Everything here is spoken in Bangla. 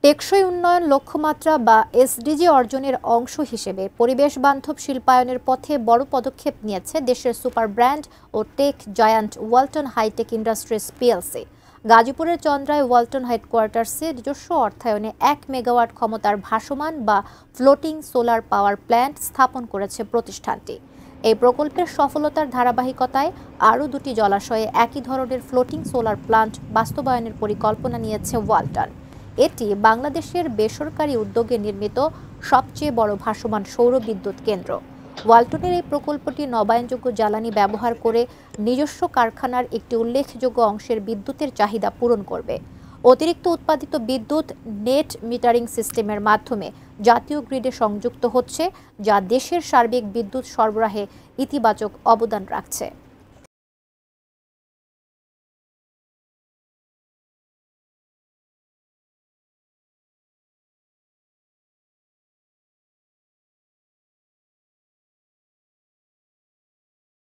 টেকসই উন্নয়ন লক্ষ্যমাত্রা বা এসডিজি অর্জনের অংশ হিসেবে পরিবেশ বান্ধব শিল্পায়নের পথে বড় পদক্ষেপ নিয়েছে দেশের সুপার ব্র্যান্ড ও tech giant Walton hitech industries PLC. গাজীপুরের চন্দ্রায় ওয়ালটন হেডকোয়ার্টার্সে নিজস্ব অর্থায়নে ১ মেগাওয়াট ক্ষমতার ভাসমান বা ফ্লোটিং সোলার পাওয়ার প্ল্যান্ট স্থাপন করেছে প্রতিষ্ঠানটি। এই প্রকল্পের সফলতার ধারাবাহিকতায় আরও দুটি জলাশয়ে একই ধরনের ফ্লোটিং সোলার প্ল্যান্ট বাস্তবায়নের পরিকল্পনা নিয়েছে ওয়ালটন। এটি বাংলাদেশের বেসরকারি উদ্যোগে নির্মিত সবচেয়ে বড় ভাসমান সৌর বিদ্যুৎ কেন্দ্র। ওয়ালটনের এই প্রকল্পটি নবায়নযোগ্য জ্বালানি ব্যবহার করে নিজস্ব কারখানার একটি উল্লেখযোগ্য অংশের বিদ্যুতের চাহিদা পূরণ করবে। অতিরিক্ত উৎপাদিত বিদ্যুৎ নেট মিটারিং সিস্টেমের মাধ্যমে জাতীয় গ্রিডে সংযুক্ত হচ্ছে, যা দেশের সার্বিক বিদ্যুৎ সরবরাহে ইতিবাচক অবদান রাখছে।